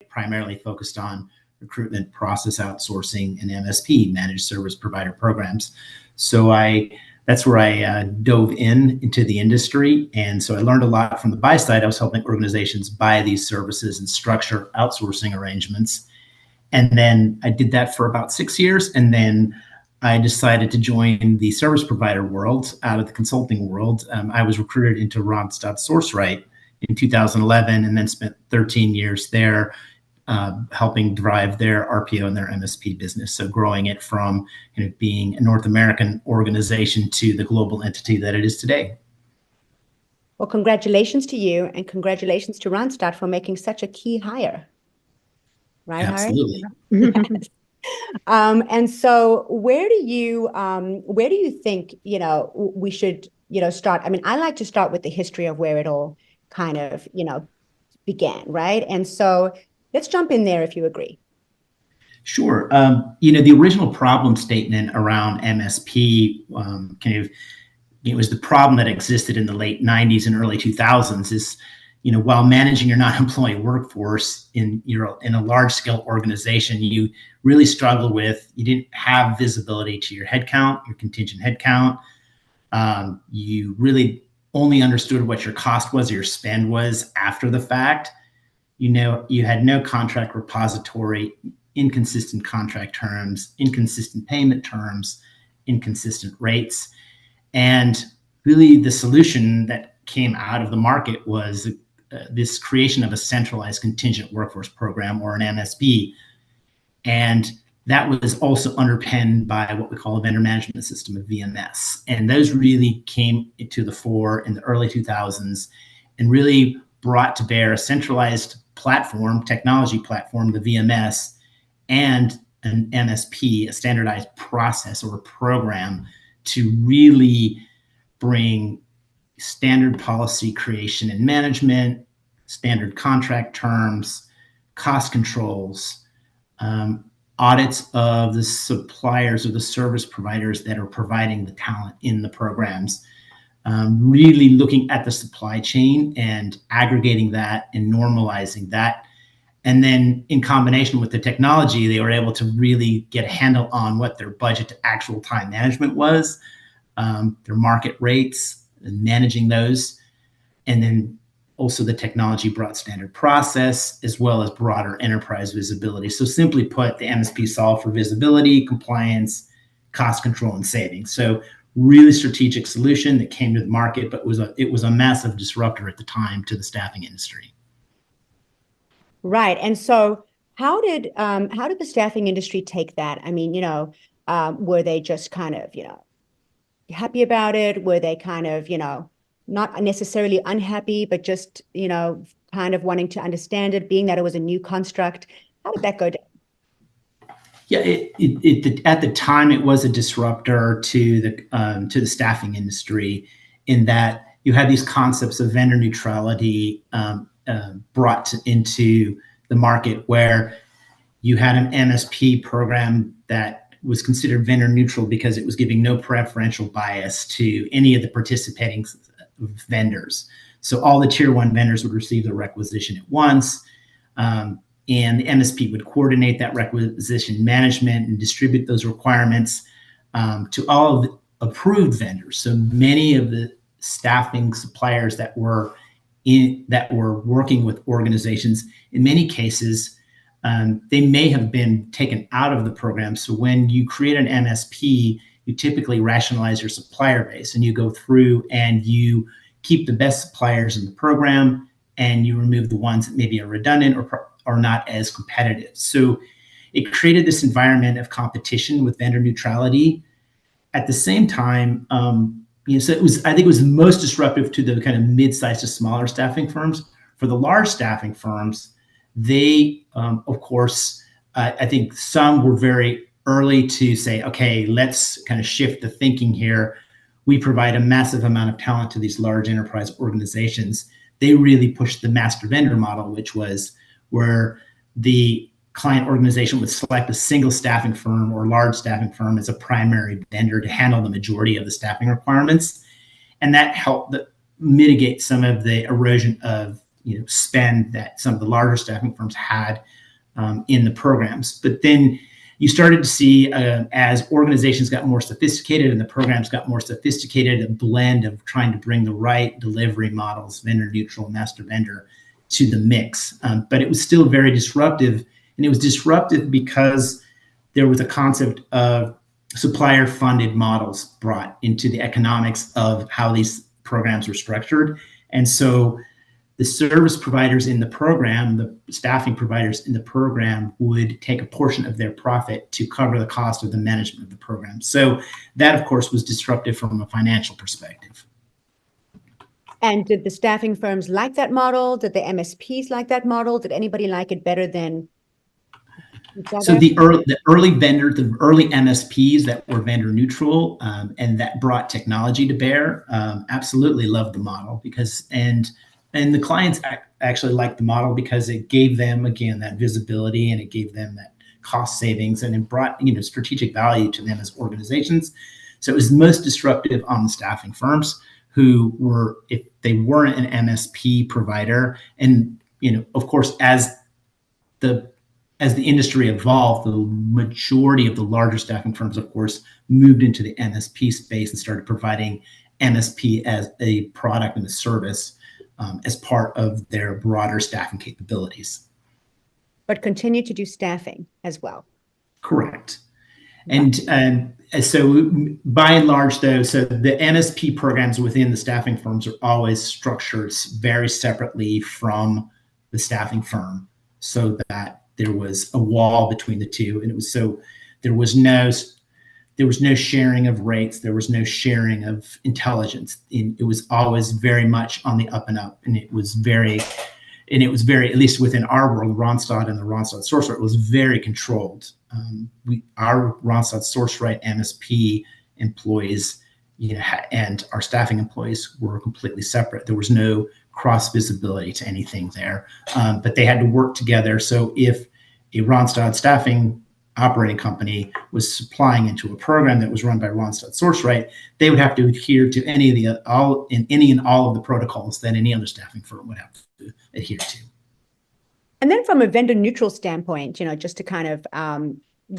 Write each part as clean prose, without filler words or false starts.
primarily focused on recruitment, process outsourcing, and MSP, managed service provider programs. So that's where I dove into the industry. And so I learned a lot from the buy side. I was helping organizations buy these services and structure outsourcing arrangements. And then I did that for about 6 years. And then I decided to join the service provider world out of the consulting world. I was recruited into Randstad SourceRight in 2011 and then spent 13 years there helping drive their RPO and their MSP business. So growing it from being a North American organization to the global entity that it is today. Well, congratulations to you and congratulations to Randstad for making such a key hire. Right, Absolutely. Hary? Yes. And so where do you think, we should, start? I mean, I like to start with the history of where it all kind of, began, right? And so let's jump in there if you agree. Sure. The original problem statement around MSP it was the problem that existed in the late 90s and early 2000s is, while managing your non-employee workforce in a large-scale organization, you really struggle with, you didn't have visibility to your headcount, your contingent headcount. You really only understood what your cost was, or your spend was after the fact. You had no contract repository, inconsistent contract terms, inconsistent payment terms, inconsistent rates. And really the solution that came out of the market was this creation of a centralized contingent workforce program, or an MSP. And that was also underpinned by what we call a vendor management system, a VMS. And those really came to the fore in the early 2000s and really brought to bear a centralized platform, technology platform, the VMS, and an MSP, a standardized process or a program to really bring standard policy creation and management, standard contract terms, cost controls, audits of the suppliers or the service providers that are providing the talent in the programs, really looking at the supply chain and aggregating that and normalizing that. And then in combination with the technology, they were able to really get a handle on what their budget to actual time management was, their market rates, and managing those. And then also the technology brought standard process as well as broader enterprise visibility. So simply put, the MSP solved for visibility, compliance, cost control, and savings. So really strategic solution that came to the market, but it was a massive disruptor at the time to the staffing industry. Right. And so how did the staffing industry take that? I mean, were they just kind of, happy about it? Were they kind of, not necessarily unhappy, but just, kind of wanting to understand it, being that it was a new construct? How did that go down? Yeah, at the time it was a disruptor to the staffing industry, in that you had these concepts of vendor neutrality brought into the market, where you had an MSP program that was considered vendor neutral because it was giving no preferential bias to any of the participating vendors. So all the tier one vendors would receive the requisition at once. And the MSP would coordinate that requisition management and distribute those requirements to all of the approved vendors. So many of the staffing suppliers that were working with organizations, in many cases, they may have been taken out of the program. So when you create an MSP, you typically rationalize your supplier base, and you go through and you keep the best suppliers in the program, and you remove the ones that maybe are redundant or not as competitive. So it created this environment of competition with vendor neutrality. At the same time, so I think it was most disruptive to the kind of mid-sized to smaller staffing firms. For the large staffing firms, they, of course, I think some were very early to say, okay, let's kind of shift the thinking here. We provide a massive amount of talent to these large enterprise organizations. They really pushed the master vendor model, which was where the client organization would select a single staffing firm or large staffing firm as a primary vendor to handle the majority of the staffing requirements. And that helped mitigate some of the erosion of spend that some of the larger staffing firms had in the programs. But then you started to see, as organizations got more sophisticated and the programs got more sophisticated, a blend of trying to bring the right delivery models, vendor neutral, master vendor, to the mix. But it was still very disruptive. And it was disruptive because there was a concept of supplier funded models brought into the economics of how these programs were structured. And so the service providers in the program, the staffing providers in the program, would take a portion of their profit to cover the cost of the management of the program. So that, of course, was disruptive from a financial perspective. And did the staffing firms like that model? Did the MSPs like that model? Did anybody like it better than each other? So the early MSPs that were vendor neutral and that brought technology to bear absolutely loved the model and the clients actually liked the model because it gave them, again, that visibility, and it gave them that cost savings, and it brought strategic value to them as organizations. So it was most disruptive on the staffing firms who were, if they weren't an MSP provider, and of course, as the industry evolved, the majority of the larger staffing firms, of course, moved into the MSP space and started providing MSP as a product and a service as part of their broader staffing capabilities. But continue to do staffing as well. Correct. And so by and large, though, so the MSP programs within the staffing firms are always structured very separately from the staffing firm, so that there was a wall between the two. And it was so there was no sharing of rates. There was no sharing of intelligence. It was always very much on the up and up. And it was very, at least within our world, Randstad and the Randstad Sourceright, it was very controlled. Our Randstad Sourceright MSP employees, and our staffing employees were completely separate. There was no cross visibility to anything there, but they had to work together. So if a Randstad staffing operating company was supplying into a program that was run by Randstad Sourceright, they would have to adhere to any and all of the protocols that any other staffing firm would have to adhere to. And then from a vendor neutral standpoint, just to kind of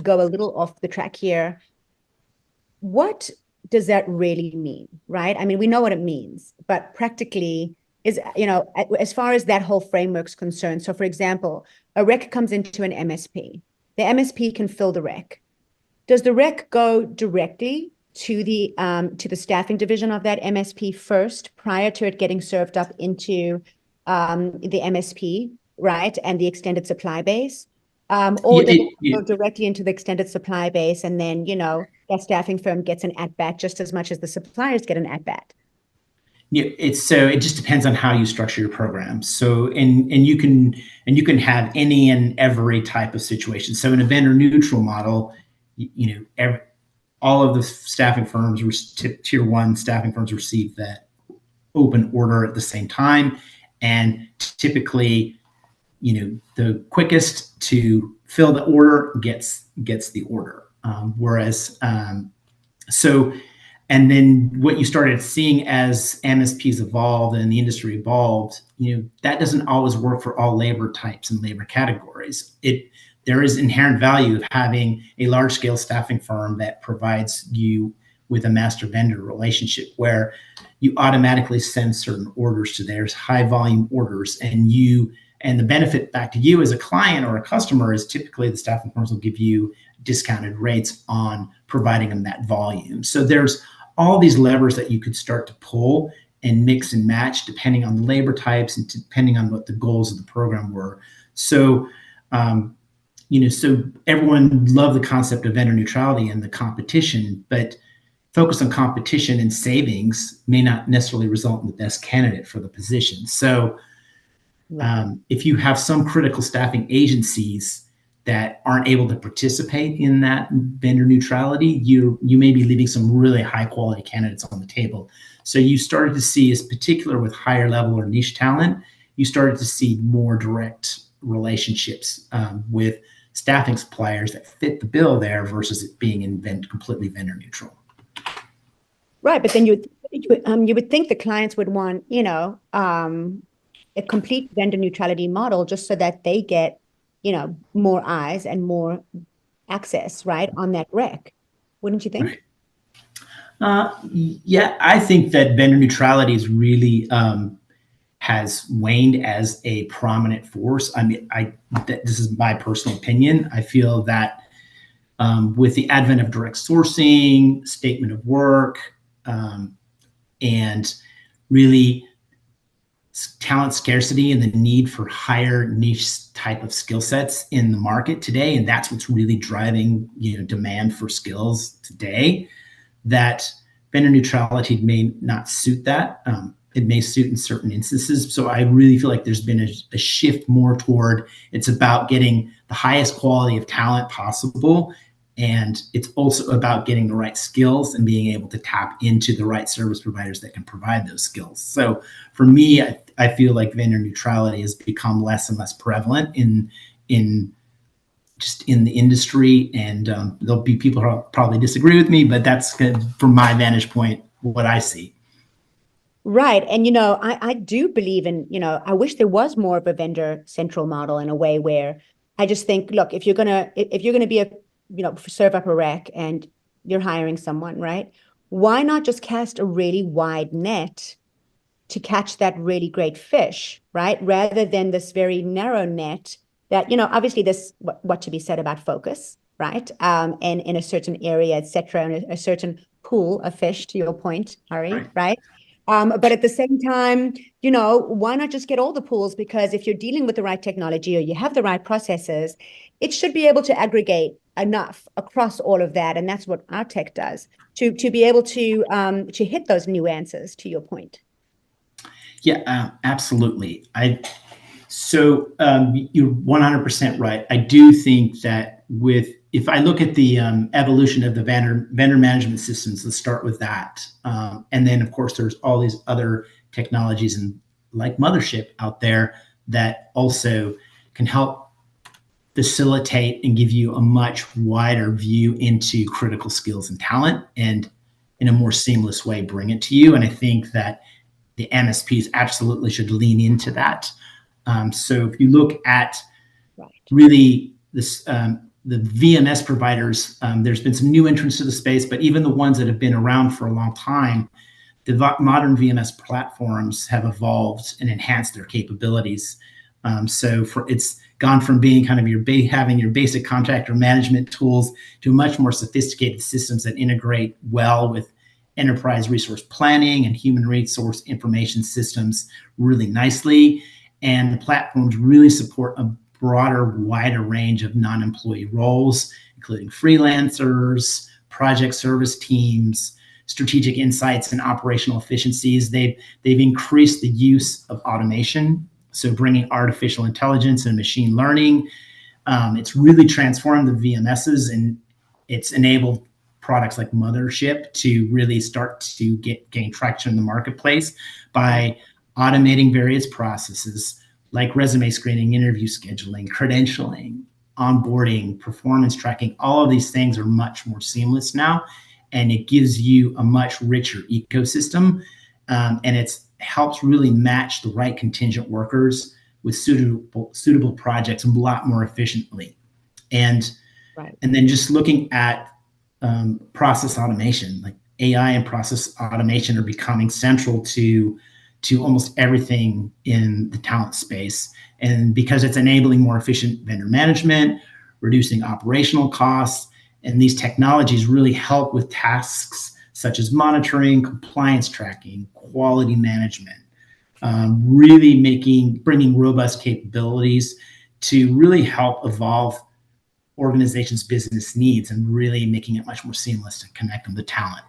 go a little off the track here, what does that really mean, right? I mean, we know what it means, but practically is, as far as that whole framework's concerned. So for example, a rec comes into an MSP. The MSP can fill the rec. Does the rec go directly to the staffing division of that MSP first, prior to it getting served up into the MSP, right, and the extended supply base? Or does it go directly into the extended supply base, and then that staffing firm gets an at-bat just as much as the suppliers get an at-bat? Yeah, it just depends on how you structure your program. So and you can have any and every type of situation. So in a vendor neutral model, all of the staffing firms, tier one staffing firms, receive that open order at the same time, and typically, the quickest to fill the order gets the order. And then what you started seeing as MSPs evolved and the industry evolved, that doesn't always work for all labor types and labor categories. There is inherent value of having a large scale staffing firm that provides you with a master vendor relationship where you automatically send certain orders to theirs, high volume orders, and the benefit back to you as a client or a customer is typically the staffing firms will give you discounted rates on providing them that volume. So there's all these levers that you could start to pull and mix and match depending on the labor types and depending on what the goals of the program were. So, so everyone loved the concept of vendor neutrality and the competition, but focus on competition and savings may not necessarily result in the best candidate for the position. So if you have some critical staffing agencies that aren't able to participate in that vendor neutrality, you may be leaving some really high quality candidates on the table. So you started to see, as particular with higher level or niche talent, you started to see more direct relationships with staffing suppliers that fit the bill there versus it being completely vendor neutral. Right, but then you would think the clients would want a complete vendor neutrality model just so that they get, more eyes and more access, right, on that rec. Wouldn't you think? Right. Yeah, I think that vendor neutrality is really has waned as a prominent force. I mean, this is my personal opinion. I feel that with the advent of direct sourcing, statement of work, and really talent scarcity and the need for higher niche type of skill sets in the market today, and that's what's really driving demand for skills today, that vendor neutrality may not suit that. It may suit in certain instances. So I really feel like there's been a shift more toward it's about getting the highest quality of talent possible. And it's also about getting the right skills and being able to tap into the right service providers that can provide those skills. So for me, I feel like vendor neutrality has become less and less prevalent in just in the industry, and there'll be people who probably disagree with me, but that's from my vantage point what I see. Right. And, I do believe in, I wish there was more of a vendor central model in a way where I just think, look, if you're gonna be serve up a rec and you're hiring someone, right? Why not just cast a really wide net to catch that really great fish, right? Rather than this very narrow net that, obviously there's what to be said about focus, right? And in a certain area, et cetera, and a certain pool of fish, to your point, Hary, Right. right? But at the same time, why not just get all the pools? Because if you're dealing with the right technology or you have the right processes, it should be able to aggregate enough across all of that. And that's what our tech does to be able to hit those nuances, to your point. Yeah, absolutely. You're 100% right. I do think that if I look at the evolution of the vendor management systems, let's start with that. And then, of course, there's all these other technologies and like Mothership out there that also can help facilitate and give you a much wider view into critical skills and talent, and in a more seamless way bring it to you. And I think that the MSPs absolutely should lean into that. So if you look at Right. really the VMS providers, there's been some new entrants to the space, but even the ones that have been around for a long time, the modern VMS platforms have evolved and enhanced their capabilities. It's gone from being kind of having your basic contractor management tools to much more sophisticated systems that integrate well with enterprise resource planning and human resource information systems really nicely. And the platforms really support a broader, wider range of non-employee roles, including freelancers, project service teams, strategic insights, and operational efficiencies. They've increased the use of automation, so bringing artificial intelligence and machine learning. It's really transformed the VMSs, and it's enabled products like Mothership to really start to gain traction in the marketplace by automating various processes like resume screening, interview scheduling, credentialing, onboarding, performance tracking. All of these things are much more seamless now, and it gives you a much richer ecosystem, and it helps really match the right contingent workers with suitable projects a lot more efficiently. And Right. and then just looking at process automation, like AI and process automation are becoming central to almost everything in the talent space. And because it's enabling more efficient vendor management, reducing operational costs, and these technologies really help with tasks such as monitoring, compliance tracking, quality management, really bringing robust capabilities to really help evolve organizations' business needs and really making it much more seamless to connect them to talent.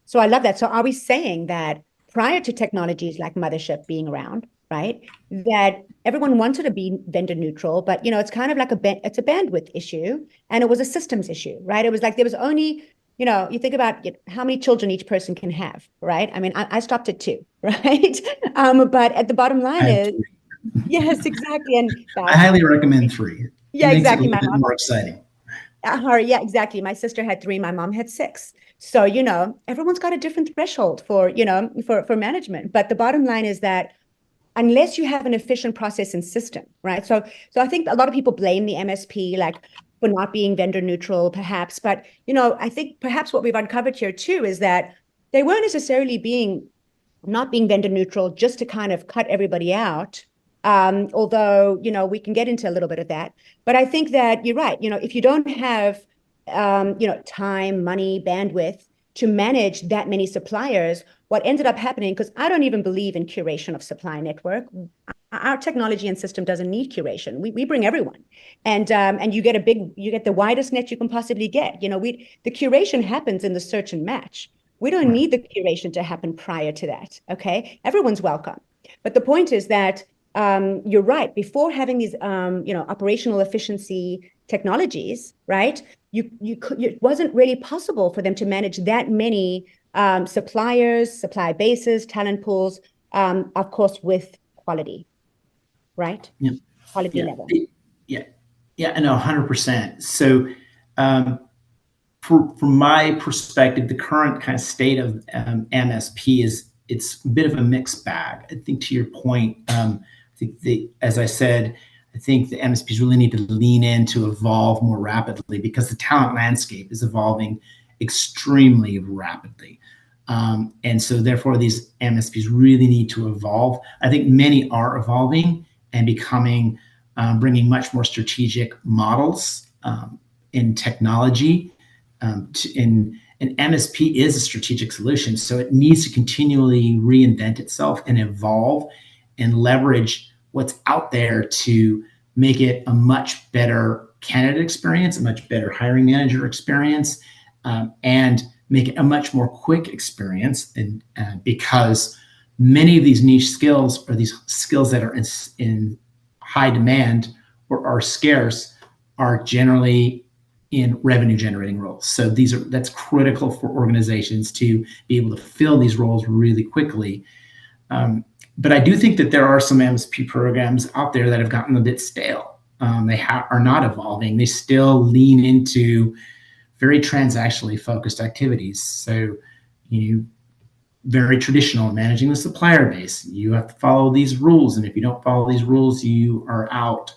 So I love that. So are we saying that prior to technologies like Mothership being around, right, that everyone wanted to be vendor neutral, but it's kind of like it's a bandwidth issue, and it was a systems issue, right? It was like there was only, you think about how many children each person can have, right? I mean, I stopped at two, right? But at the bottom line is, yes, exactly, and I highly recommend 3. It yeah, makes it a exactly. little bit more exciting. Yeah, exactly. My sister had 3, my mom had 6. So, everyone's got a different threshold for management. But the bottom line is that unless you have an efficient process and system, right? So I think a lot of people blame the MSP like for not being vendor neutral, perhaps. But I think perhaps what we've uncovered here too is that they weren't necessarily not being vendor neutral just to kind of cut everybody out. Although, we can get into a little bit of that. But I think that you're right. If you don't have, time, money, bandwidth to manage that many suppliers, what ended up happening, because I don't even believe in curation of supply network. Our technology and system doesn't need curation. We bring everyone, and you get the widest net you can possibly get. The curation happens in the search and match. We don't Right. need the curation to happen prior to that. Okay, everyone's welcome. But the point is that you're right. Before having these, operational efficiency technologies, right? It wasn't really possible for them to manage that many suppliers, supply bases, talent pools, of course, with quality, right? Yeah. Quality Yeah. level. Yeah. Yeah. I know 100%. So, um, from my perspective, the current kind of state of MSP it's a bit of a mixed bag. I think to your point, I think as I said, I think the MSPs really need to lean in to evolve more rapidly because the talent landscape is evolving extremely rapidly. And so therefore these MSPs really need to evolve. I think many are evolving and becoming, bringing much more strategic models in technology. And MSP is a strategic solution, so it needs to continually reinvent itself and evolve and leverage what's out there to make it a much better candidate experience, a much better hiring manager experience, and make it a much more quick experience. And because many of these niche skills or these skills that are in high demand or are scarce are generally in revenue generating roles. So that's critical for organizations to be able to fill these roles really quickly. But I do think that there are some MSP programs out there that have gotten a bit stale. They are not evolving. They still lean into very transactionally focused activities. So you very traditional in managing the supplier base. You have to follow these rules, and if you don't follow these rules, you are out.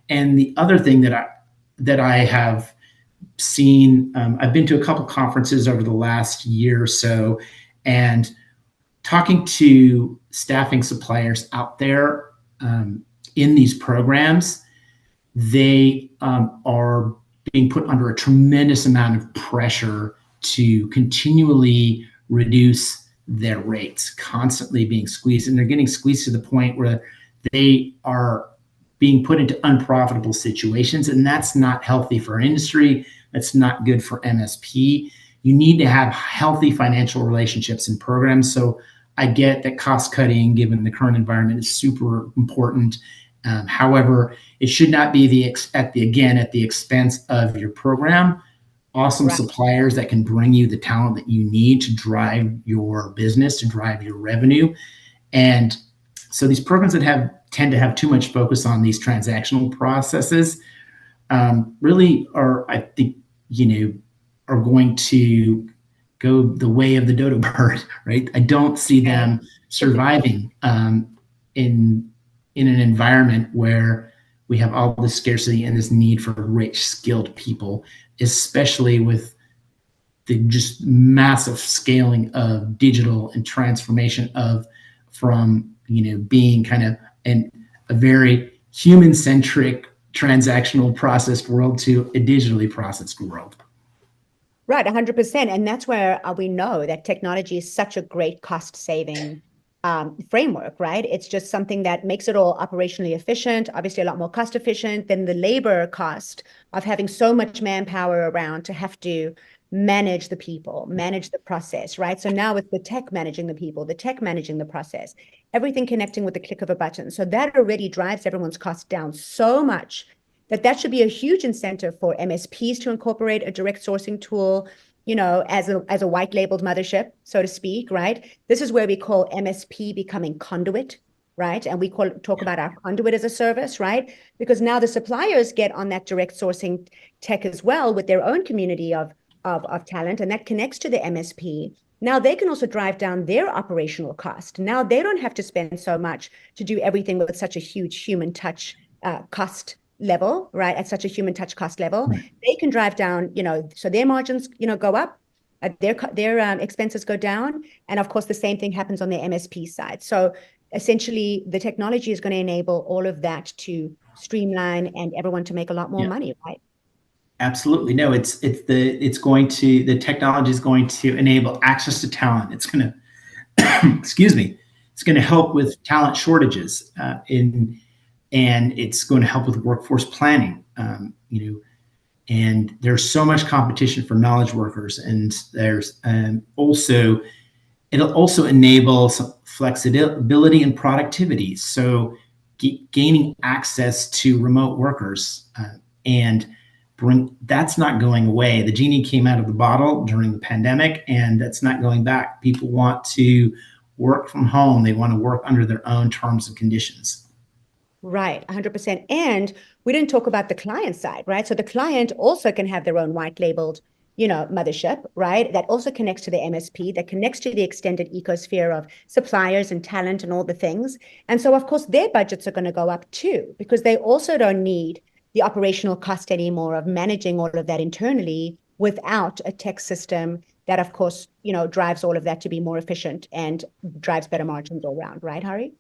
And the other thing that I have seen, I've been to a couple conferences over the last year or so, and talking to staffing suppliers out there in these programs, they are being put under a tremendous amount of pressure to continually reduce their rates, constantly being squeezed. And they're getting squeezed to the point where they are being put into unprofitable situations. And that's not healthy for our industry. That's not good for MSP. You need to have healthy financial relationships and programs. So I get that cost cutting, given the current environment, is super important. However, it should not be at the expense of your program. Awesome Right. suppliers that can bring you the talent that you need to drive your business, to drive your revenue. And so these programs that tend to have too much focus on these transactional processes really are, I think, are going to go the way of the dodo bird, right? I don't see them surviving in an environment where we have all this scarcity and this need for rich, skilled people, especially with the just massive scaling of digital and transformation from being kind of a very human-centric transactional processed world to a digitally processed world. Right, 100%. And that's where we know that technology is such a great cost saving framework, right? It's just something that makes it all operationally efficient, obviously a lot more cost efficient than the labor cost of having so much manpower around to have to manage the people, manage the process, right? So now with the tech managing the people, the tech managing the process, everything connecting with the click of a button. So that already drives everyone's cost down so much that should be a huge incentive for MSPs to incorporate a direct sourcing tool, as a white labeled mothership, so to speak, right? This is where we call MSP becoming conduit, right? And we talk about our conduit as a service, right? Because now the suppliers get on that direct sourcing tech as well with their own community of talent, and that connects to the MSP. now they can also drive down their operational cost. Now they don't have to spend so much to do everything with such a huge human touch cost level, right? At such a human touch cost level, Right. they can drive down, so their margins, go up, their expenses go down. And of course, the same thing happens on the MSP side. So essentially, the technology is going to enable all of that to streamline and everyone to make a lot more Yeah. money, right? Absolutely. No, the technology is going to enable access to talent. It's going to, excuse me, it's going to help with talent shortages and it's going to help with workforce planning. And there's so much competition for knowledge workers, and there's it'll also enable some flexibility and productivity. So gaining access to remote workers and that's not going away. The genie came out of the bottle during the pandemic, and that's not going back. People want to work from home. They want to work under their own terms and conditions. Right, 100%. And we didn't talk about the client side, right? So the client also can have their own white labeled, mothership, right? That also connects to the MSP, that connects to the extended ecosphere of suppliers and talent and all the things. And so, of course, their budgets are going to go up too, because they also don't need the operational cost anymore of managing all of that internally without a tech system that, of course, drives all of that to be more efficient and drives better margins all around, right, Hari?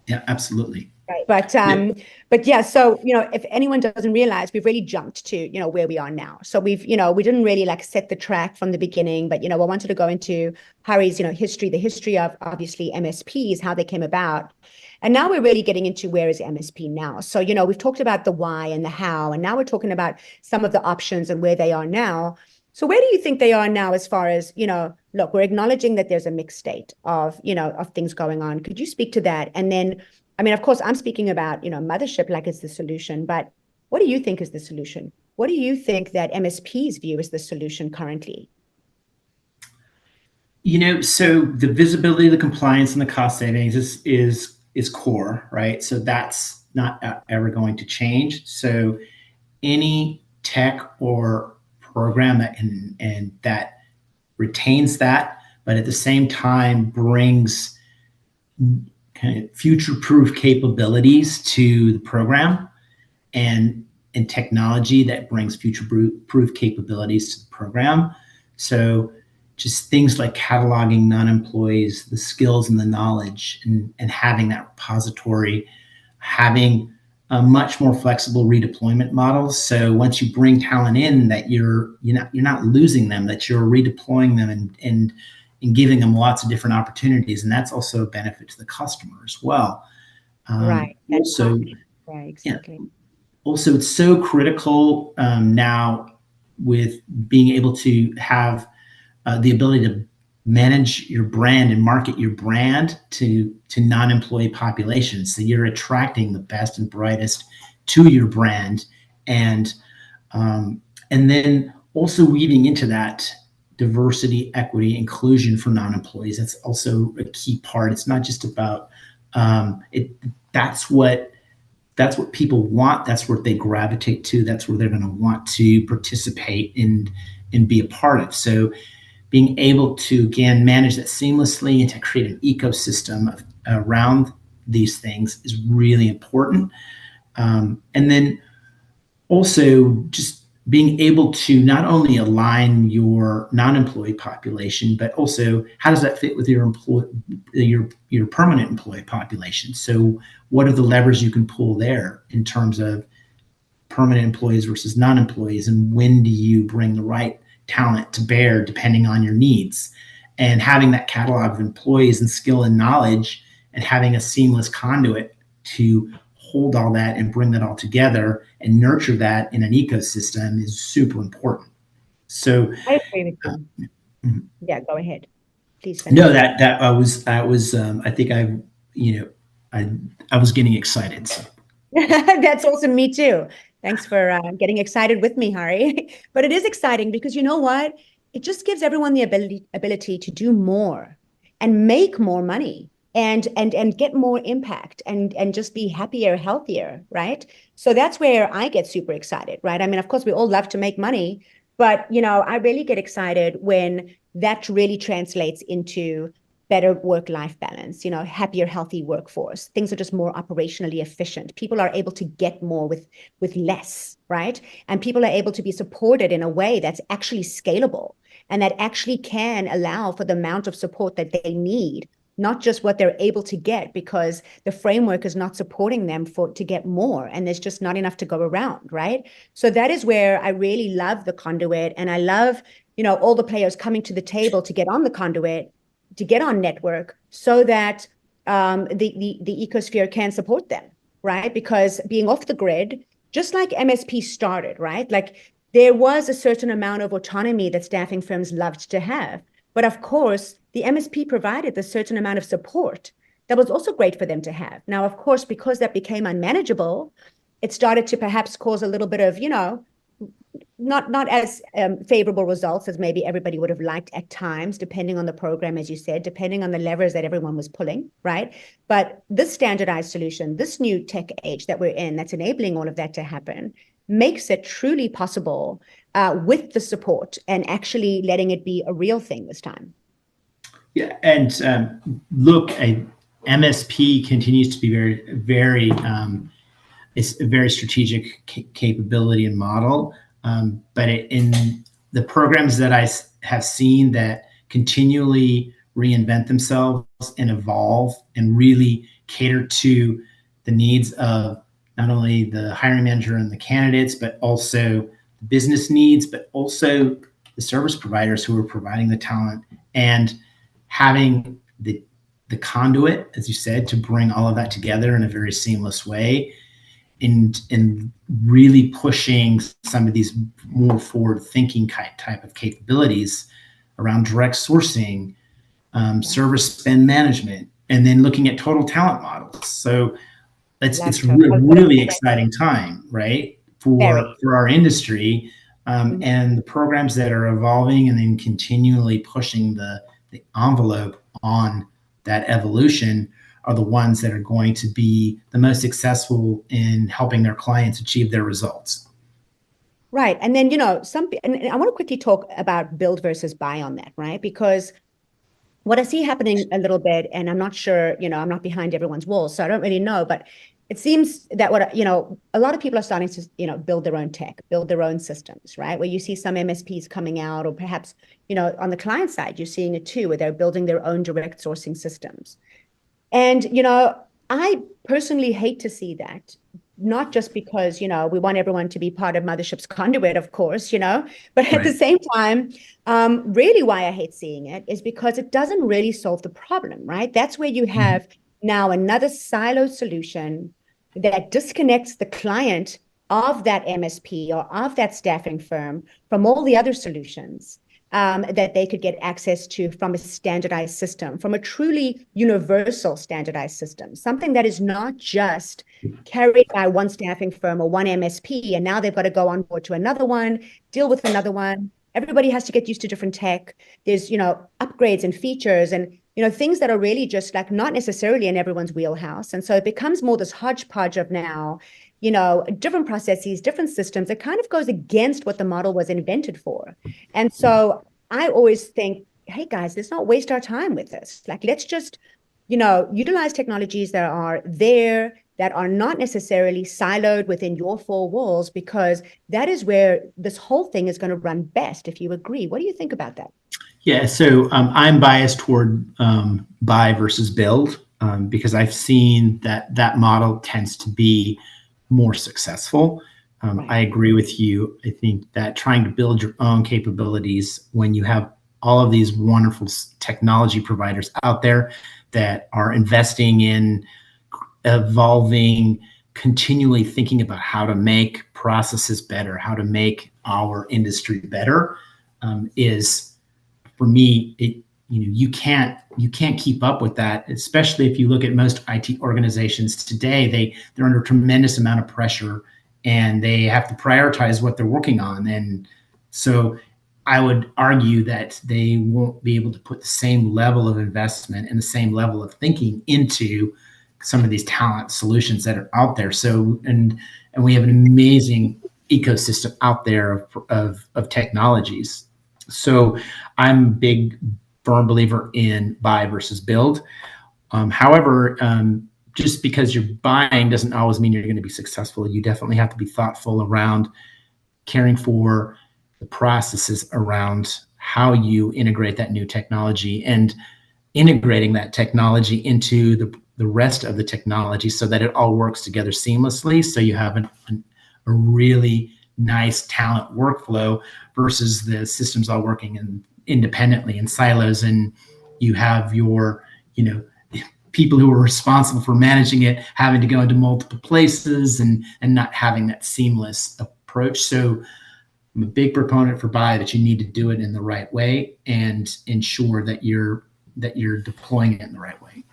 Yeah, absolutely. Right. But yeah, so if anyone doesn't realize, we've really jumped to where we are now. So we didn't really like set the track from the beginning, but I wanted to go into Hari's history, the history of obviously MSPs, how they came about. And now we're really getting into where is MSP now. So we've talked about the why and the how, and now we're talking about some of the options and where they are now. So where do you think they are now as far as, look, we're acknowledging that there's a mixed state of, of things going on. Could you speak to that? And then, I mean, of course, I'm speaking about, mothership like it's the solution, but what do you think is the solution? What do you think that MSPs view as the solution currently? So the visibility, the compliance, and the cost savings is core, right? So that's not ever going to change. So any tech or program that retains that, but at the same time brings kind of future-proof capabilities to the program and technology that brings future-proof capabilities to the program. So just things like cataloging non-employees, the skills and the knowledge, and having that repository, having a much more flexible redeployment model. So once you bring talent in, that you're not losing them, that you're redeploying them and giving them lots of different opportunities, and that's also a benefit to the customer as well. Right. That's Also, right. yeah, Exactly. also it's so critical now with being able to have the ability to manage your brand and market your brand to non-employee populations. So you're attracting the best and brightest to your brand, and and then also weaving into that diversity, equity, inclusion for non-employees. That's also a key part. It's not just about it. That's what people want. That's what they gravitate to. That's where they're going to want to participate and be a part of. So being able to again manage that seamlessly and to create an ecosystem around these things is really important. And then also just being able to not only align your non-employee population, but also how does that fit with your your permanent employee population? So what are the levers you can pull there in terms of permanent employees versus non-employees, and when do you bring the right talent to bear depending on your needs? And having that catalog of employees and skill and knowledge, and having a seamless conduit to hold all that and bring that all together and nurture that in an ecosystem is super important. So I agree with you. mhm. Yeah, go ahead. Please No, finish. that I was I think you know I I was getting excited. So That's awesome. Me too. Thanks for getting excited with me, Hari. But it is exciting because you know what? It just gives everyone the ability to do more and make more money and get more impact and just be happier, healthier, right? So that's where I get super excited, right? I mean, of course, we all love to make money, but I really get excited when that really translates into better work-life balance, happier, healthy workforce. Things are just more operationally efficient. People are able to get more with less, right? And people are able to be supported in a way that's actually scalable and that actually can allow for the amount of support that they need, not just what they're able to get, because the framework is not supporting them to get more, and there's just not enough to go around, right? So that is where I really love the conduit, and I love, all the players coming to the table to get on the conduit, to get on network, so that the ecosphere can support them, right? Because being off the grid, just like MSP started, right? Like there was a certain amount of autonomy that staffing firms loved to have. But of course, the MSP provided a certain amount of support that was also great for them to have. Now, of course, because that became unmanageable, it started to perhaps cause a little bit of, not as favorable results as maybe everybody would have liked at times, depending on the program, as you said, depending on the levers that everyone was pulling, right? But this standardized solution, this new tech age that we're in, that's enabling all of that to happen, makes it truly possible with the support and actually letting it be a real thing this time. Yeah, and look, MSP continues to be very, very, it's a very strategic capability and model. But in the programs that I have seen that continually reinvent themselves and evolve and really cater to the needs of not only the hiring manager and the candidates, but also the business needs, but also the service providers who are providing the talent, and having the conduit, as you said, to bring all of that together in a very seamless way, and really pushing some of these more forward-thinking type of capabilities around direct sourcing, service spend management, and then looking at total talent models. So it's really exciting time, right, for our industry, and the programs that are evolving and then continually pushing the envelope on that evolution are the ones that are going to be the most successful in helping their clients achieve their results. Right. And then, and I want to quickly talk about build versus buy on that, right? Because what I see happening a little bit, and I'm not sure, I'm not behind everyone's walls, so I don't really know, but it seems that a lot of people are starting to, build their own tech, build their own systems, right? Where you see some MSPs coming out, or perhaps, on the client side, you're seeing it too, where they're building their own direct sourcing systems. And, I personally hate to see that, not just because, we want everyone to be part of Mothership's conduit, of course, but at the same time, really why I hate seeing it is because it doesn't really solve the problem, right? That's where you have now another siloed solution that disconnects the client of that MSP or of that staffing firm from all the other solutions that they could get access to from a standardized system, from a truly universal standardized system, something that is not just carried by one staffing firm or one MSP, and now they've got to go on board to another one, deal with another one. Everybody has to get used to different tech. There's, upgrades and features and, things that are really just like not necessarily in everyone's wheelhouse. And so it becomes more this hodgepodge of now, different processes, different systems. It kind of goes against what the model was invented for. And so I always think, hey guys, let's not waste our time with this. Like, let's just, utilize technologies that are there, that are not necessarily siloed within your four walls, because that is where this whole thing is going to run best, if you agree. What do you think about that? Yeah, so I'm biased toward buy versus build, because I've seen that model tends to be more successful. I agree with you. I think that trying to build your own capabilities when you have all of these wonderful technology providers out there that are investing in evolving, continually thinking about how to make processes better, how to make our industry better, is, for me, you can't keep up with that, especially if you look at most IT organizations today. They're under a tremendous amount of pressure, and they have to prioritize what they're working on. And so I would argue that they won't be able to put the same level of investment and the same level of thinking into some of these talent solutions that are out there. So, and we have an amazing ecosystem out there of technologies. So I'm a big firm believer in buy versus build. However, just because you're buying doesn't always mean you're going to be successful. You definitely have to be thoughtful around caring for the processes around how you integrate that new technology and integrating that technology into the rest of the technology so that it all works together seamlessly. So you have a really nice talent workflow versus the systems all working independently in silos. And you have your, people who are responsible for managing it having to go into multiple places and not having that seamless approach. So I'm a big proponent for buy, that you need to do it in the right way and ensure that you're deploying it in the right way.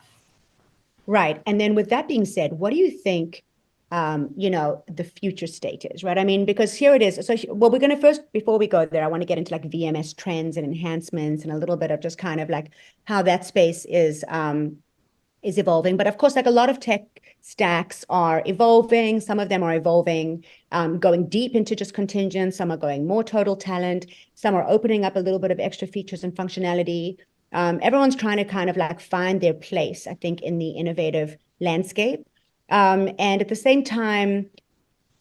Right. And then with that being said, what do you think, the future state is, right? I mean, because here it is. So, well, we're going to first, before we go there, I want to get into like VMS trends and enhancements and a little bit of just kind of like how that space is evolving. But of course, like a lot of tech stacks are evolving. Some of them are evolving, going deep into just contingent. Some are going more total talent. Some are opening up a little bit of extra features and functionality. Everyone's trying to kind of like find their place, I think, in the innovative landscape. And at the same time,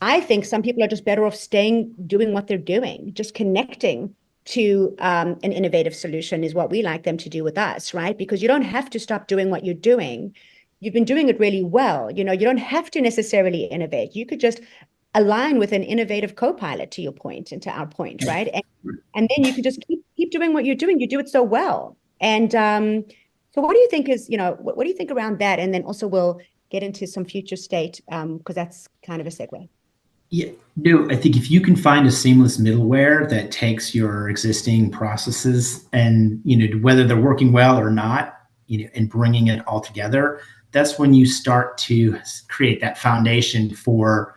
I think some people are just better off doing what they're doing, just connecting to an innovative solution is what we like them to do with us, right? Because you don't have to stop doing what you're doing. You've been doing it really well. You don't have to necessarily innovate. You could just align with an innovative co-pilot, to your point and to our point, right? And then you could just keep doing what you're doing. You do it so well. And so what do you think is, what do you think around that? And then also we'll get into some future state, because that's kind of a segue. Yeah, no, I think if you can find a seamless middleware that takes your existing processes and, whether they're working well or not, and bringing it all together, that's when you start to create that foundation for,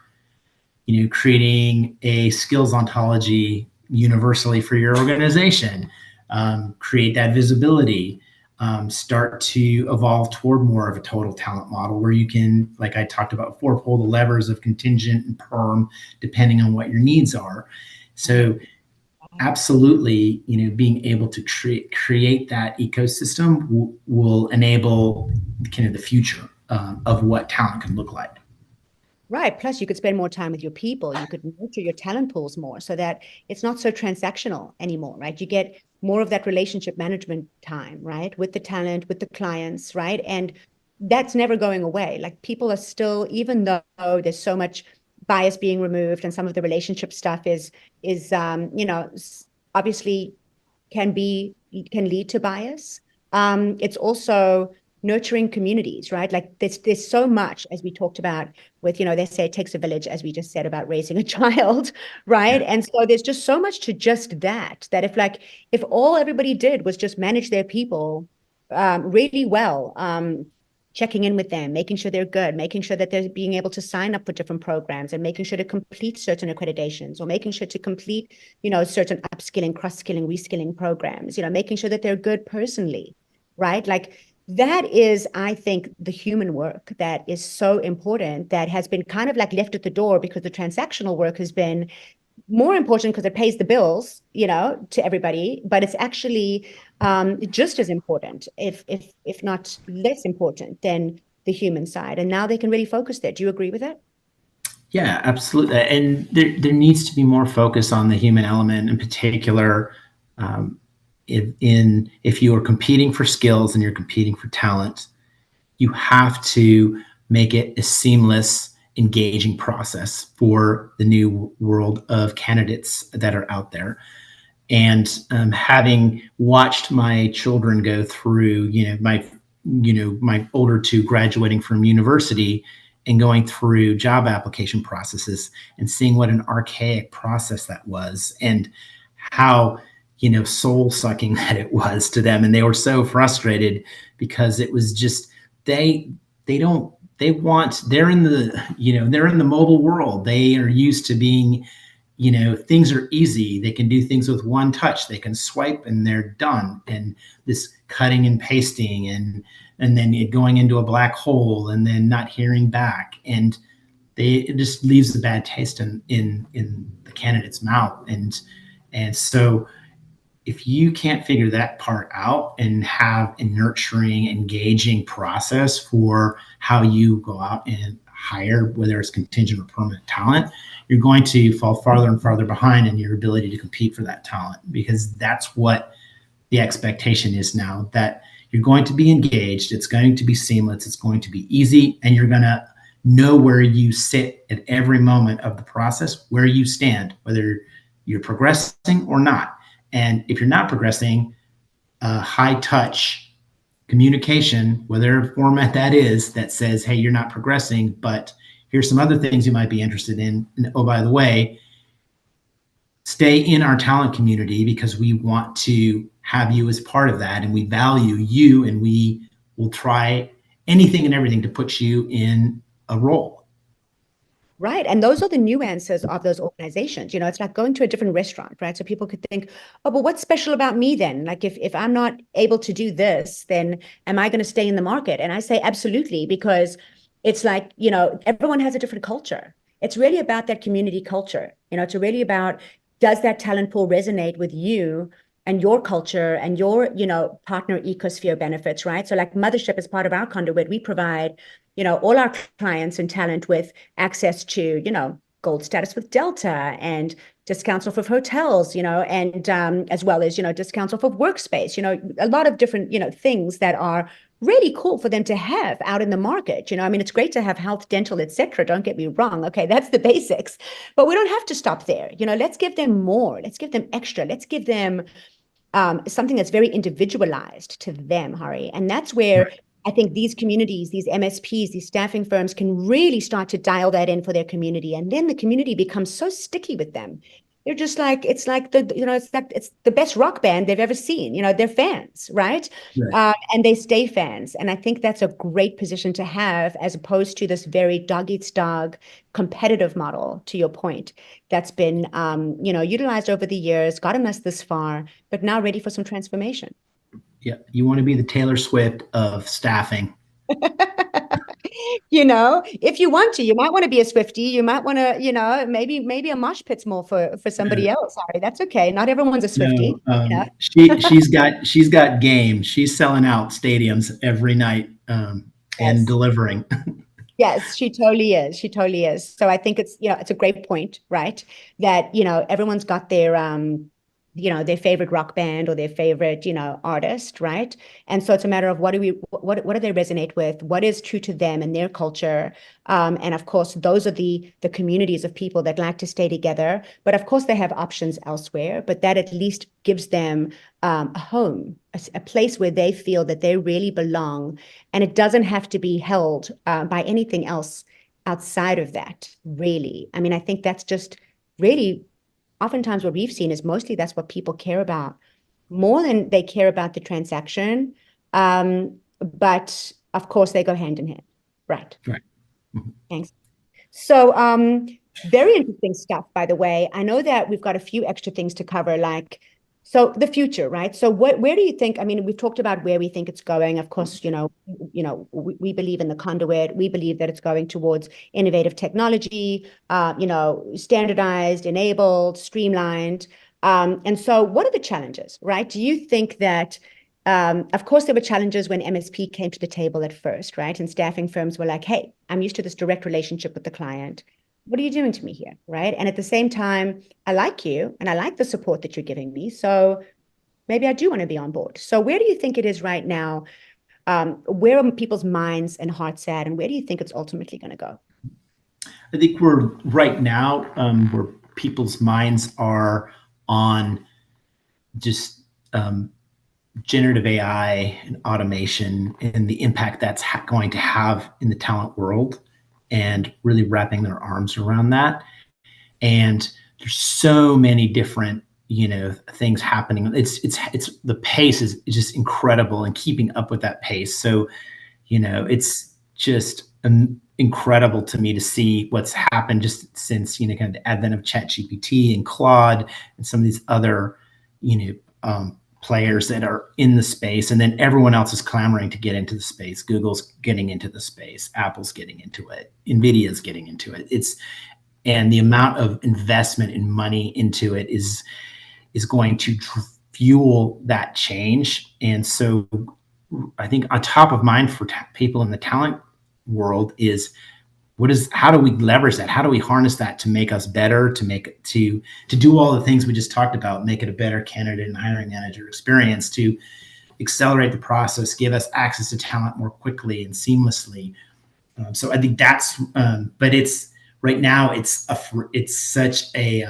creating a skills ontology universally for your organization, create that visibility, start to evolve toward more of a total talent model where you can, like I talked about before, pull the levers of contingent and perm depending on what your needs are. So absolutely, being able to create that ecosystem will enable kind of the future of what talent can look like. Right. Plus, you could spend more time with your people. You could nurture your talent pools more so that it's not so transactional anymore, right? You get more of that relationship management time, right? With the talent, with the clients, right? And that's never going away. Like people are still, even though there's so much bias being removed and some of the relationship stuff is obviously can lead to bias. It's also nurturing communities, right? Like there's so much, as we talked about with, they say it takes a village, as we just said about raising a child, right? Yeah. And so there's just so much to just that if all everybody did was just manage their people really well, checking in with them, making sure they're good, making sure that they're being able to sign up for different programs and making sure to complete certain accreditations or making sure to complete, certain upskilling, cross-skilling, reskilling programs, making sure that they're good personally, right? Like that is, I think, the human work that is so important that has been kind of like left at the door because the transactional work has been more important because it pays the bills, to everybody, but it's actually just as important, if not less important than the human side. And now they can really focus there. Do you agree with that? Yeah, absolutely. And there needs to be more focus on the human element in particular. If you are competing for skills and you're competing for talent, you have to make it a seamless, engaging process for the new world of candidates that are out there. And having watched my children go through, my older two graduating from university and going through job application processes and seeing what an archaic process that was and how soul sucking that it was to them, and they were so frustrated because it was just they don't they want they're in the they're in the mobile world. They are used to being, things are easy. They can do things with one touch. They can swipe and they're done. And this cutting and pasting and then it going into a black hole and then not hearing back. And it just leaves a bad taste in the candidate's mouth. And so if you can't figure that part out and have a nurturing, engaging process for how you go out and hire, whether it's contingent or permanent talent, you're going to fall farther and farther behind in your ability to compete for that talent, because that's what the expectation is now, that you're going to be engaged, it's going to be seamless, it's going to be easy, and you're going to know where you sit at every moment of the process, where you stand, whether you're progressing or not. And if you're not progressing, high touch communication, whatever format that is, that says, hey, you're not progressing, but here's some other things you might be interested in. And oh, by the way, stay in our talent community because we want to have you as part of that. And we value you, and we will try anything and everything to put you in a role. Right. And those are the nuances of those organizations. You know, it's like going to a different restaurant, right? So people could think, oh, but what's special about me then? Like if I'm not able to do this, then am I going to stay in the market? And I say absolutely, because it's like, you know, everyone has a different culture. It's really about that community culture. You know, it's really about, does that talent pool resonate with you and your culture and your, you know, partner ecosphere benefits, right? So like Mothership is part of our conduit. We provide, you know, all our clients and talent with access to, you know, gold status with Delta and discounts off of hotels, you know, and as well as, you know, discounts off of workspace, you know, a lot of different, you know, things that are really cool for them to have out in the market. You know, I mean, it's great to have health, dental, et cetera. Don't get me wrong. Okay, that's the basics, but we don't have to stop there. You know, let's give them more. Let's give them extra. Let's give them something that's very individualized to them, Hari. And that's where I think these communities, these MSPs, these staffing firms can really start to dial that in for their community. And then the community becomes so sticky with them. They're just like, it's like it's the best rock band they've ever seen. You know, they're fans, right? And they stay fans. And I think that's a great position to have, as opposed to this very dog eats dog competitive model, to your point, that's been, you know, utilized over the years, gotten us this far, but now ready for some transformation. Yeah, you want to be the Taylor Swift of staffing. You know, if you want to, you might want to be a Swiftie. You might want to, you know, maybe a mosh pit's more for somebody else. Sorry, that's okay. Not everyone's a Swiftie. No, You know? she's got game. She's selling out stadiums every night, and Yes. delivering. Yes, she totally is. She totally is. So I think it's, you know, it's a great point, right? That, you know, everyone's got their you know, their favorite rock band or their favorite, you know, artist, right? And so it's a matter of what do they resonate with? What is true to them and their culture? And of course, those are the communities of people that like to stay together. But of course, they have options elsewhere, but that at least gives them a home, a place where they feel that they really belong. And it doesn't have to be held by anything else outside of that, really. I mean, I think that's just really oftentimes what we've seen is mostly that's what people care about more than they care about the transaction. But of course, they go hand in hand. Right. Right. Mhm. Thanks. So, very interesting stuff, by the way. I know that we've got a few extra things to cover, like, so the future, right? So where do you think, I mean, we've talked about where we think it's going. Of course, we believe in the conduit. We believe that it's going towards innovative technology, standardized, enabled, streamlined. And so what are the challenges, right? Do you think that, of course, there were challenges when MSP came to the table at first, right? And staffing firms were like, hey, I'm used to this direct relationship with the client. What are you doing to me here, right? And at the same time, I like you and I like the support that you're giving me. So maybe I do want to be on board. So where do you think it is right now? Where are people's minds and hearts at? And where do you think it's ultimately going to go? I think we're right now, where people's minds are on just generative AI and automation and the impact that's going to have in the talent world, and really wrapping their arms around that. And there's so many different, things happening. It's the pace is just incredible, and keeping up with that pace. So, it's just incredible to me to see what's happened just since, kind of the advent of ChatGPT and Claude and some of these other, players that are in the space, and then everyone else is clamoring to get into the space. Google's getting into the space, Apple's getting into it, Nvidia's getting into it. And the amount of investment and money into it is going to fuel that change. And so I think on top of mind for people in the talent world is how do we leverage that? How do we harness that to make us better, to make it to do all the things we just talked about, make it a better candidate and hiring manager experience, to accelerate the process, give us access to talent more quickly and seamlessly. So I think that's, but it's right now it's such a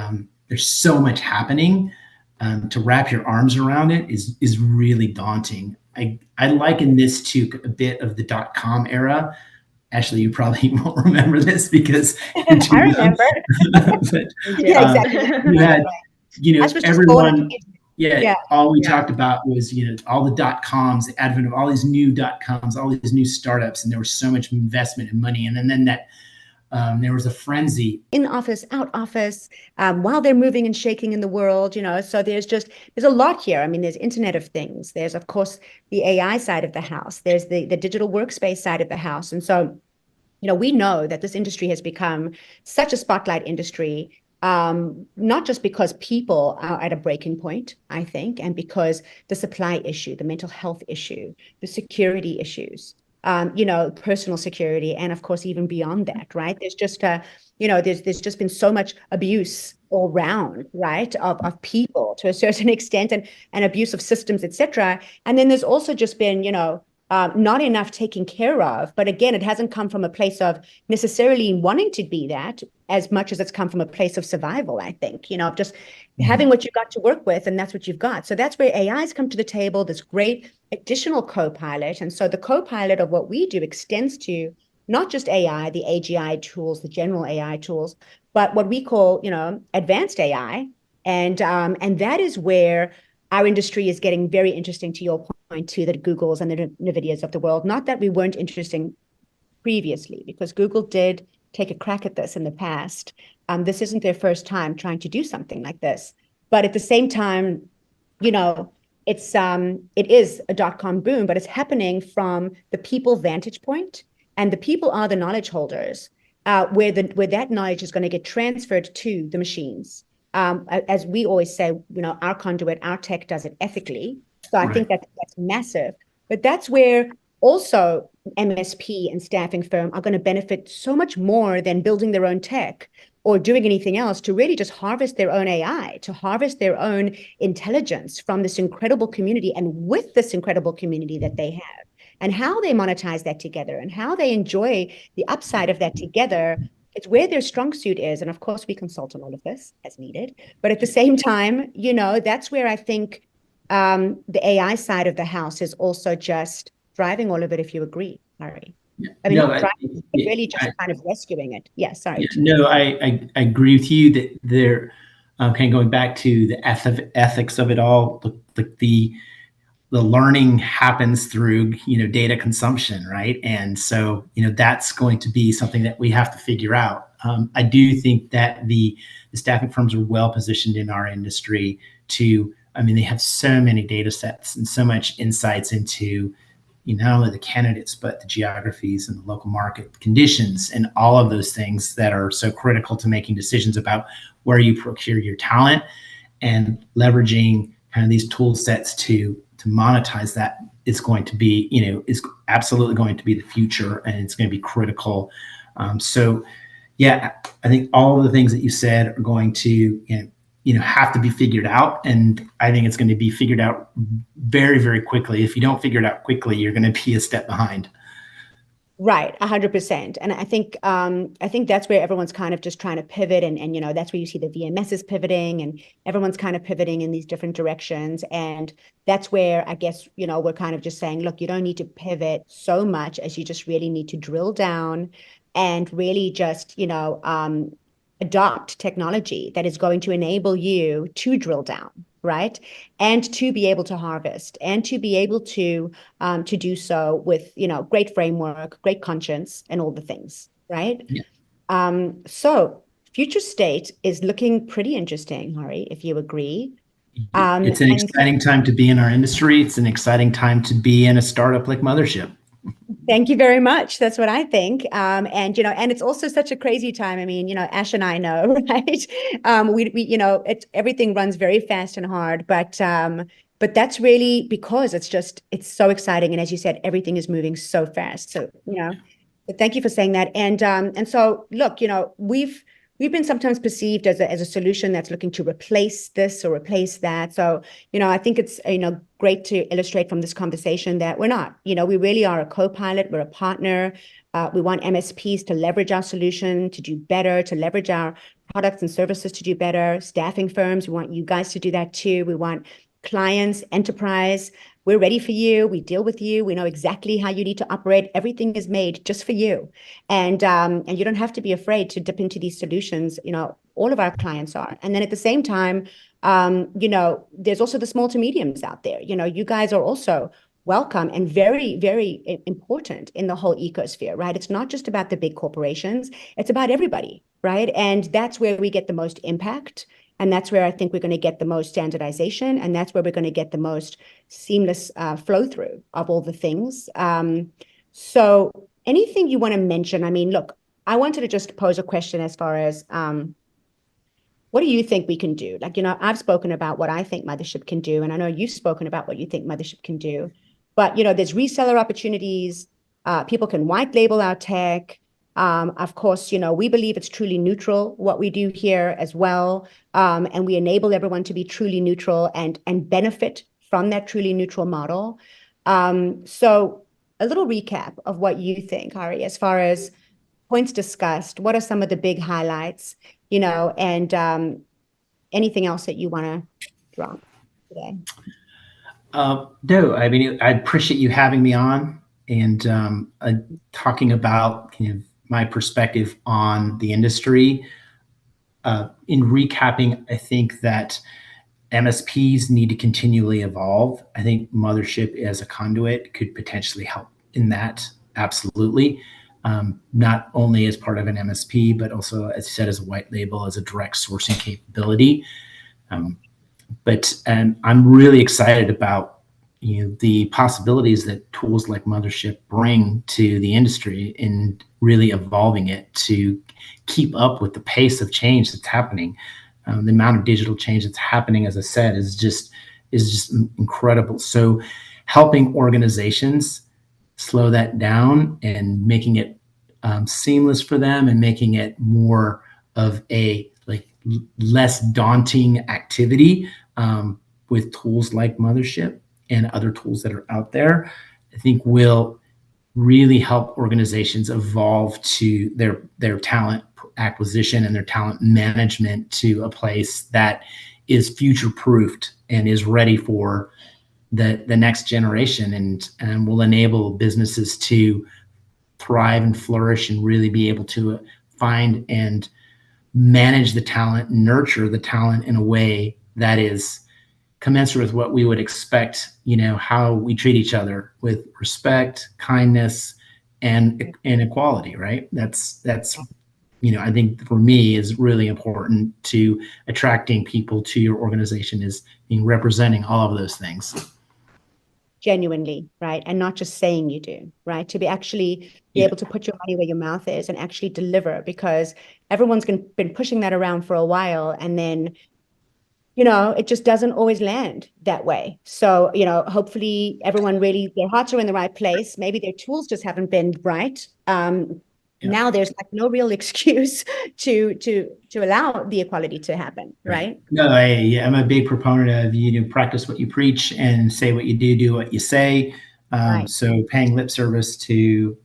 there's so much happening. To wrap your arms around it is really daunting. I liken this to a bit of the .com era. Ashley, you probably won't remember this because you're too I young. remember. But Yeah, exactly. you had, I was just born everyone, yeah. all we talked about was, all the .coms, the advent of all these new .coms, all these new startups, and there was so much investment and money. And then that there was a frenzy. In office, out office, while they're moving and shaking in the world, so there's a lot here. I mean, there's Internet of Things. There's, of course, the AI side of the house. There's the digital workspace side of the house. And so, we know that this industry has become such a spotlight industry, not just because people are at a breaking point, I think, and because the supply issue, the mental health issue, the security issues, personal security, and of course, even beyond that, right? There's just there's just been so much abuse all around, right, of people to a certain extent, and abuse of systems, etc. And then there's also just been, not enough taken care of. But again, it hasn't come from a place of necessarily wanting to be that as much as it's come from a place of survival, I think, just having what you got to work with, and that's what you've got. So that's where AI's come to the table, this great additional co-pilot. And so the co-pilot of what we do extends to not just AI, the AGI tools, the general AI tools, but what we call, advanced AI. And that is where our industry is getting very interesting, to your point, to the Googles and the NVIDIAs of the world. Not that we weren't interesting previously, because Google did take a crack at this in the past. This isn't their first time trying to do something like this. But at the same time, it is a .com boom, but it's happening from the people vantage point, and the people are the knowledge holders, where that knowledge is going to get transferred to the machines. As we always say, our conduit, our tech does it ethically. So I think that's massive. But that's where also MSP and staffing firm are going to benefit so much more than building their own tech or doing anything else, to really just harvest their own AI, to harvest their own intelligence from this incredible community, and with this incredible community that they have, and how they monetize that together, and how they enjoy the upside of that together. It's where their strong suit is. And of course, we consult on all of this as needed. But at the same time, that's where I think the AI side of the house is also just driving all of it, if you agree, Hary. I mean, not driving, but really just kind of rescuing it. Yeah, sorry. No, I agree with you that there, kind of going back to the ethics of it all, the learning happens through, data consumption, right? And so, that's going to be something that we have to figure out. I do think that the staffing firms are well positioned in our industry they have so many data sets and so much insights into, not only the candidates, but the geographies and the local market conditions and all of those things that are so critical to making decisions about where you procure your talent, and leveraging kind of these tool sets to monetize that is going to be, is absolutely going to be the future, and it's going to be critical. So yeah, I think all of the things that you said are going to, have to be figured out. And I think it's going to be figured out very, very quickly. If you don't figure it out quickly, you're going to be a step behind. Right, 100%. And I think that's where everyone's kind of just trying to pivot, and that's where you see the VMSs pivoting, and everyone's kind of pivoting in these different directions. And that's where I guess, we're kind of just saying, look, you don't need to pivot so much as you just really need to drill down and really just, adopt technology that is going to enable you to drill down, right? And to be able to harvest, and to be able to do so with, great framework, great conscience, and all the things, right? Yeah. So future state is looking pretty interesting, Hary, if you agree. It's an exciting time to be in our industry. It's an exciting time to be in a startup like Mothership. Thank you very much. That's what I think. And and it's also such a crazy time. I mean, Ash and I know, right? We everything runs very fast and hard, but that's really because it's so exciting. And as you said, everything is moving so fast. So, but thank you for saying that. And so look, we've been sometimes perceived as a solution that's looking to replace this or replace that. So, I think it's, great to illustrate from this conversation that we're not. We really are a co-pilot, we're a partner. We want MSPs to leverage our solution to do better, to leverage our products and services to do better. Staffing firms, we want you guys to do that too. We want clients, enterprise. We're ready for you. We deal with you. We know exactly how you need to operate. Everything is made just for you. And you don't have to be afraid to dip into these solutions. All of our clients are. And then at the same time, there's also the small to mediums out there. You guys are also welcome and very, very important in the whole ecosphere, right? It's not just about the big corporations. It's about everybody, right? And that's where we get the most impact. And that's where I think we're going to get the most standardization. And that's where we're going to get the most seamless flow through of all the things. So anything you want to mention? I mean, look, I wanted to just pose a question as far as what do you think we can do? Like, I've spoken about what I think Mothership can do, and I know you've spoken about what you think Mothership can do. But, there's reseller opportunities. People can white label our tech. Of course, we believe it's truly neutral, what we do here as well. And we enable everyone to be truly neutral and benefit from that truly neutral model. So a little recap of what you think, Hary, as far as points discussed. What are some of the big highlights, and anything else that you want to drop today? No, I mean, I appreciate you having me on and talking about my perspective on the industry. In recapping, I think that MSPs need to continually evolve. I think Mothership as a conduit could potentially help in that, absolutely. Not only as part of an MSP, but also, as you said, as a white label, as a direct sourcing capability. But I'm really excited about the possibilities that tools like Mothership bring to the industry and really evolving it to keep up with the pace of change that's happening. The amount of digital change that's happening, as I said, is just incredible. So helping organizations slow that down and making it seamless for them and making it more of a less daunting activity with tools like Mothership and other tools that are out there, I think will really help organizations evolve to their talent acquisition and their talent management to a place that is future proofed and is ready for the next generation and will enable businesses to thrive and flourish and really be able to find and manage the talent, nurture the talent in a way that is commensurate with what we would expect, how we treat each other with respect, kindness, and equality, right? That's I think for me is really important to attracting people to your organization is being representing all of those things. Genuinely, right? And not just saying you do, right? To be able to put your money where your mouth is and actually deliver, because everyone's been pushing that around for a while. And then, it just doesn't always land that way. So, hopefully everyone really, their hearts are in the right place. Maybe their tools just haven't been right. Now there's no real excuse to allow the equality to happen, right? No, I'm a big proponent of you practice what you preach and say what you do what you say. Right. So paying lip service to,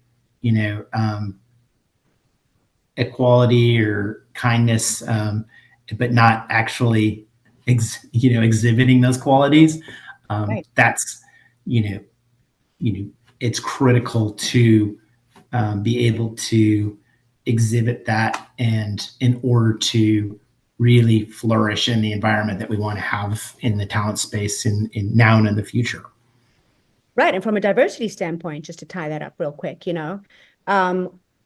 equality or kindness, but not actually, exhibiting those qualities. Right. That's, it's critical to be able to exhibit that, and in order to really flourish in the environment that we want to have in the talent space in now and in the future. Right. And from a diversity standpoint, just to tie that up real quick,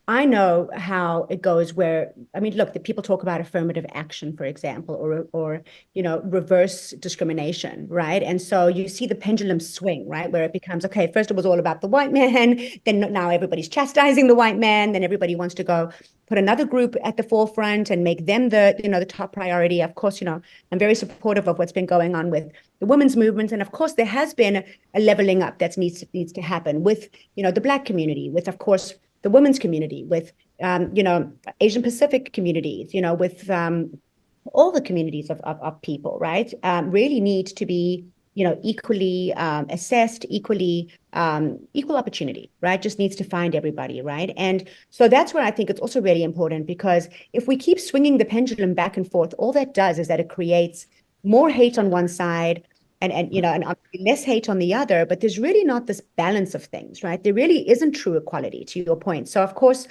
I know how it goes where, I mean, look, the people talk about affirmative action, for example, or, reverse discrimination, right? And so you see the pendulum swing, right? Where it becomes, okay, first it was all about the white man, then now everybody's chastising the white man, then everybody wants to go put another group at the forefront and make them the top priority. Of course, I'm very supportive of what's been going on with the women's movement. And of course, there has been a leveling up that needs to happen with, the Black community, with, of course, the women's community, with Asian Pacific communities, with all the communities of people, right? Really need to be equally assessed, equally equal opportunity, right? Just needs to find everybody, right? And so that's where I think it's also really important, because if we keep swinging the pendulum back and forth, all that does is that it creates more hate on one side and less hate on the other, but there's really not this balance of things, right? There really isn't true equality, to your point. So of course,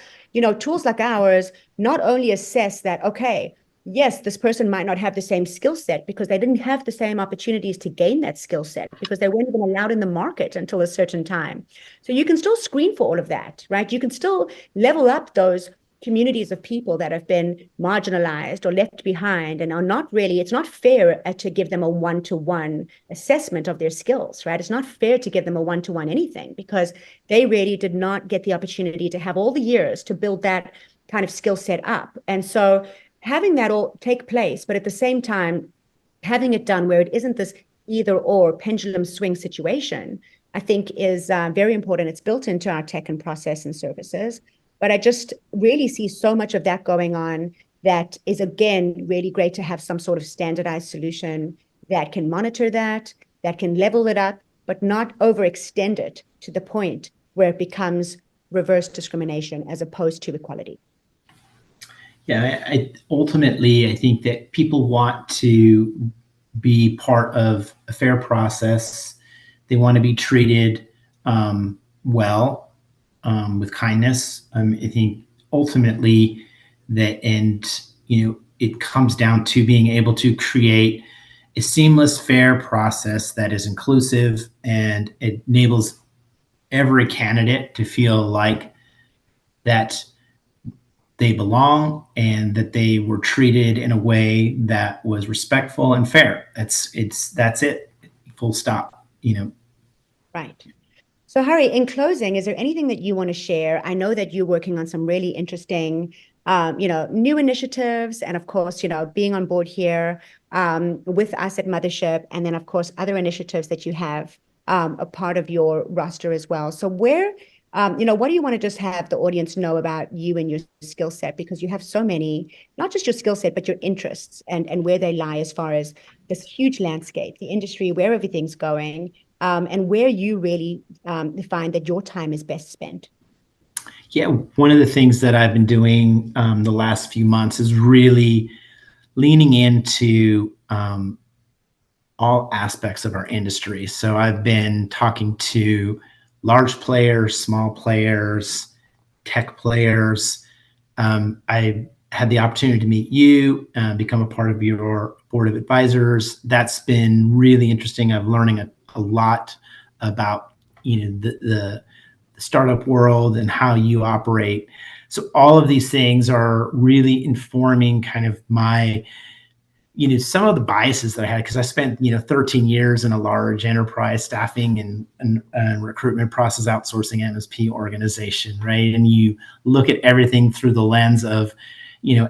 tools like ours not only assess that, okay, yes, this person might not have the same skill set because they didn't have the same opportunities to gain that skill set because they weren't even allowed in the market until a certain time. So you can still screen for all of that, right? You can still level up those communities of people that have been marginalized or left behind and are not really, it's not fair to give them a one-to-one assessment of their skills, right? It's not fair to give them a one-to-one anything because they really did not get the opportunity to have all the years to build that kind of skill set up. And so having that all take place, but at the same time, having it done where it isn't this either or pendulum swing situation, I think is very important. It's built into our tech and process and services. But I just really see so much of that going on that is, again, really great to have some sort of standardized solution that can monitor that can level it up, but not overextend it to the point where it becomes reverse discrimination as opposed to equality. Yeah, ultimately, I think that people want to be part of a fair process. They want to be treated well, with kindness. I think ultimately that, and it comes down to being able to create a seamless, fair process that is inclusive and it enables every candidate to feel like that they belong and that they were treated in a way that was respectful and fair. That's it. Full stop. Right. So, Hary, in closing, is there anything that you want to share? I know that you're working on some really interesting, new initiatives, and of course, being on board here with us at Mothership, and then of course other initiatives that you have a part of your roster as well. So, what do you want to just have the audience know about you and your skill set? Because you have so many, not just your skill set, but your interests and where they lie as far as this huge landscape, the industry, where everything's going. And where you really find that your time is best spent. Yeah, one of the things that I've been doing the last few months is really leaning into all aspects of our industry. So I've been talking to large players, small players, tech players. I had the opportunity to meet you, become a part of your board of advisors. That's been really interesting. I'm learning a lot about the startup world and how you operate. So all of these things are really informing kind of my some of the biases that I had, because I spent 13 years in a large enterprise staffing and recruitment process outsourcing MSP organization, right? And you look at everything through the lens of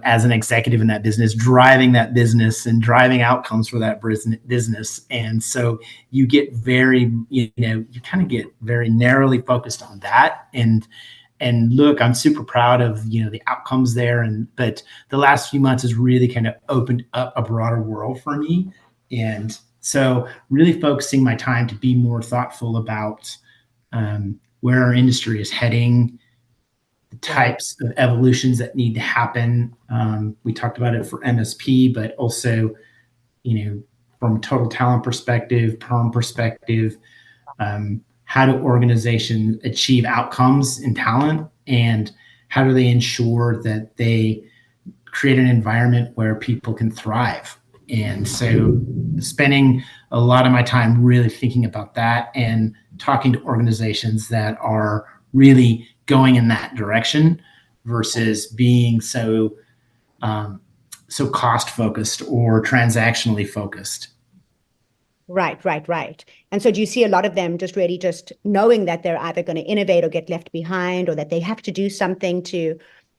as an executive in that business, driving that business and driving outcomes for that business. And so you get very, you kind of get very narrowly focused on that. And look, I'm super proud of, the outcomes there. But the last few months has really kind of opened up a broader world for me. And so really focusing my time to be more thoughtful about where our industry is heading, the types of evolutions that need to happen. We talked about it for MSP, but also, from a total talent perspective, perm perspective, how do organizations achieve outcomes in talent, and how do they ensure that they create an environment where people can thrive? And so spending a lot of my time really thinking about that and talking to organizations that are really going in that direction versus being so cost focused or transactionally focused. Right. And so do you see a lot of them just really just knowing that they're either going to innovate or get left behind, or that they have to do something to,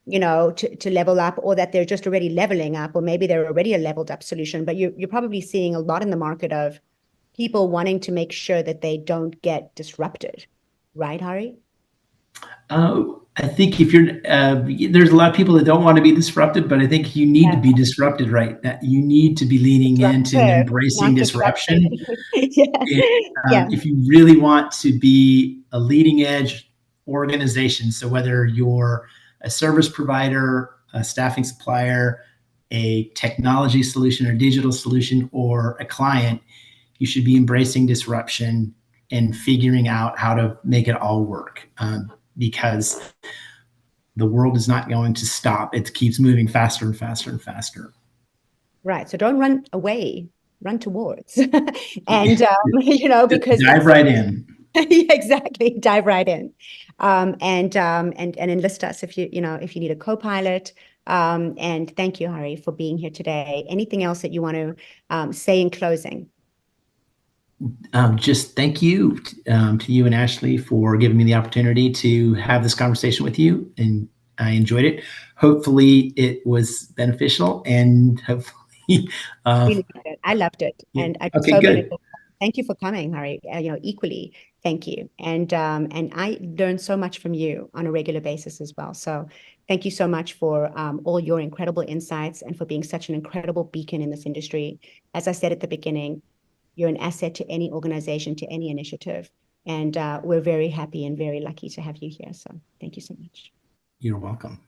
to level up, or that they're just already leveling up, or maybe they're already a leveled up solution? But you're probably seeing a lot in the market of people wanting to make sure that they don't get disrupted. Right, Hary? I think if you're there's a lot of people that don't want to be disrupted, but I think you need to be disrupted, right? That you need to be leaning into Disruptive, embracing not disrupted. disruption. Yeah. And, Yeah. if you really want to be a leading edge organization, so whether you're a service provider, a staffing supplier, a technology solution or digital solution, or a client, you should be embracing disruption and figuring out how to make it all work. Because the world is not going to stop. It keeps moving faster and faster and faster. Right. So don't run away, run towards. And, because Dive right in. yeah, exactly. Dive right in. And enlist us if if you need a co-pilot. And thank you, Hary, for being here today. Anything else that you want to say in closing? Just thank you to you and Ashley for giving me the opportunity to have this conversation with you, and I enjoyed it. Hopefully, it was beneficial, and hopefully, Really loved it. I loved it, yeah. and I just Okay, so good. beneficial. Thank you for coming, Hary. Equally, thank you. And I learn so much from you on a regular basis as well. So thank you so much for all your incredible insights and for being such an incredible beacon in this industry. As I said at the beginning, you're an asset to any organization, to any initiative. And we're very happy and very lucky to have you here. So thank you so much. You're welcome.